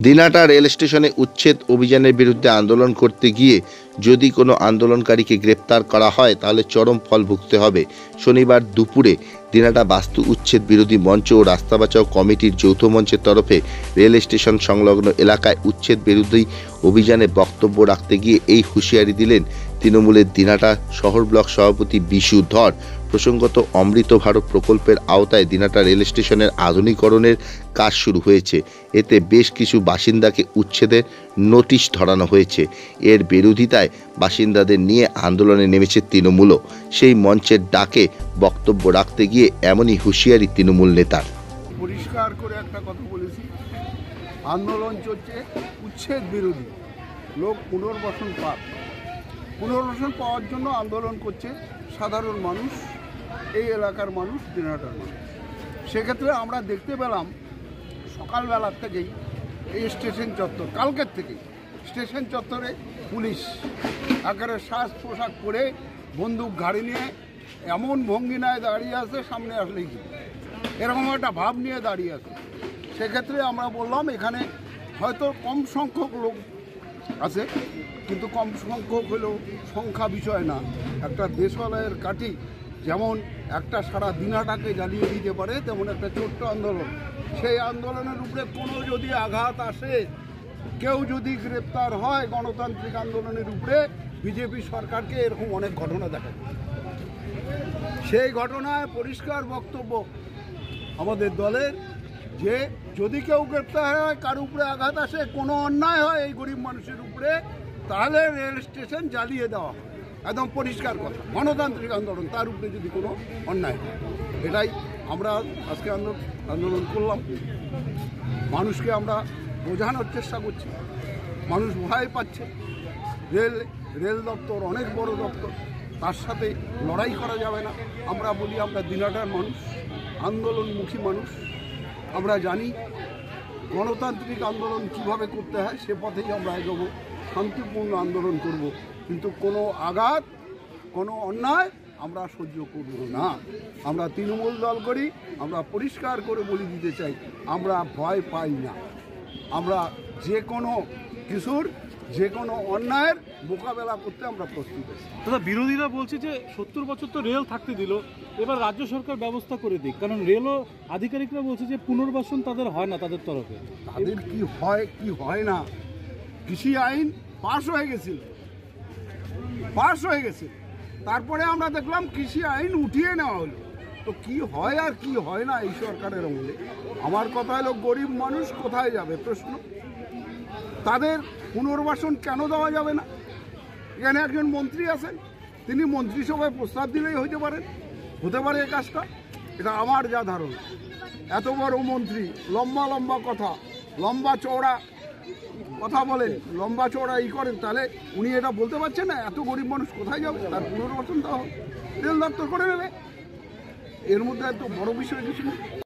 Dinhata rail স্টেশনে উচ্ছেদ অভিযানের বিরুদ্ধে আন্দোলন করতে গিয়ে যদি কোনো আন্দোলনকারীকে গ্রেপ্তার করা হয় তাহলে চরম ফল ভুগতে হবে। শনিবার দুপুরে দিনাটা বাস্তু উচ্ছেদ বিরোধী মঞ্চ ও রাস্তা বাঁচাও কমিটির যৌথ মঞ্চের তরফে রেল স্টেশন সংলগ্ন এলাকায় উচ্ছেদ বিরোধী অভিযানে বক্তব্য রাখতে গিয়ে এই হুঁশিয়ারি দিলেন তৃণমূলের দিনাটা শহর ব্লক সভাপতি বিশু ধর। প্রসঙ্গত, অমৃত ভারত প্রকল্পের আওতায় দিনাটা রেল স্টেশনের আধুনিকরণের কাজ শুরু হয়েছে। এতে বেশ কিছু বাসিন্দাকে উচ্ছেদের নোটিশ ধরানো হয়েছে। এর বিরোধিতায় বাসিন্দাদের নিয়ে আন্দোলনে নেমেছে তৃণমূলও। সেই মঞ্চের ডাকে বক্তব্য রাখতে গিয়ে এমনই হুঁশিয়ারি তৃণমূল নেতার। পরিষ্কার করে একটা কথা বলেছি, আন্দোলন চলছে উচ্ছেদ বিরোধী। লোক পুনর্বাসন পাওয়ার জন্য আন্দোলন করছে সাধারণ মানুষ, এই এলাকার মানুষ, দিনাটার মানুষ। সেক্ষেত্রে আমরা দেখতে পেলাম সকালবেলার থেকেই এই স্টেশন চত্বর, কালকের থেকেই স্টেশন চত্বরে পুলিশ আকারে সাজ পোশাক পরে বন্দুক ঘাড়ি নিয়ে এমন ভঙ্গিনায় দাঁড়িয়ে আছে, সামনে আসলেই কি এরকম একটা ভাব নিয়ে দাঁড়িয়ে আছে। সেক্ষেত্রে আমরা বললাম এখানে হয়তো কম সংখ্যক লোক আছে, কিন্তু কম সংখ্যক হলেও সংখ্যা বিষয় না। একটা দেশালয়ের কাঠি যেমন একটা সারা দিনাটাকে জ্বালিয়ে দিতে পারে, তেমন একটা ছোট্ট আন্দোলন, সেই আন্দোলনের উপরে কোনো যদি আঘাত আসে, কেউ যদি গ্রেপ্তার হয় গণতান্ত্রিক আন্দোলনের উপরে, বিজেপি সরকারকে এরকম অনেক ঘটনা দেখা যায়। সেই ঘটনায় পরিষ্কার বক্তব্য আমাদের দলের যে যদি কেউ গ্রেপ্তার হয়, কার উপরে আঘাত আসে, কোনো অন্যায় হয় এই গরিব মানুষের উপরে, তাহলে রেল স্টেশন জ্বালিয়ে দেওয়া হয়। একদম পরিষ্কার কথা, গণতান্ত্রিক আন্দোলন, তার উপরে যদি কোনো অন্যায় হয়। এটাই আমরা আজকে আন্দোলন করলাম। মানুষকে আমরা বোঝানোর চেষ্টা করছি, মানুষ ভয় পাচ্ছে। রেল দপ্তর অনেক বড় দপ্তর, তার সাথে লড়াই করা যাবে না। আমরা বলি আমরা দিনাটার মানুষ, আন্দোলনমুখী মানুষ, আমরা জানি গণতান্ত্রিক আন্দোলন কিভাবে করতে হয়, সে পথেই আমরা এগোবো, শান্তিপূর্ণ আন্দোলন করব। কিন্তু কোনো আঘাত, কোনো অন্যায় আমরা সহ্য করব না। আমরা তৃণমূল দল করি, আমরা পরিষ্কার করে বলে দিতে চাই, আমরা ভয় পাই না। আমরা যে কোনো কিছুর, যে কোনো অন্যায়ের মোকাবেলা করতে আমরা প্রস্তুত আছি। দাদা, বিরোধীরা বলছে যে 70 বছর তো রেল থাকতে দিল, এবার রাজ্য সরকার ব্যবস্থা করে দিক, কারণ রেলও আধিকারিকরা বলছে যে পুনর্বাসন তাদের হয় না, তাদের তরফে। তাদের কি হয় কি হয় না, কৃষি আইন পাশ হয়ে গেছে, তারপরে আমরা দেখলাম কৃষি আইন উঠিয়ে নেওয়া হলো। তো কি হয় আর কি হয় না এই সরকারের আমলে, আমার কথা হলো গরিব মানুষ কোথায় যাবে প্রশ্ন। তাদের পুনর্বাসন কেন দেওয়া যাবে না? এখানে একজন মন্ত্রী আছেন, তিনি মন্ত্রিসভায় প্রস্তাব দিলেই হতে পারে এই কাজটা। এটা আমার যা ধারণা। এত বড় মন্ত্রী, লম্বা লম্বা কথা, লম্বা চওড়া কথা বলেন, লম্বা চওড়া করেন, তাহলে উনি এটা বলতে পারছেন না এত গরিব মানুষ কোথায় যাবে? তার পুনর্বাসন দেওয়া হবে, রেল দপ্তর করে নেবে। এর মধ্যে এত বড় বিষয় কিছু নেই।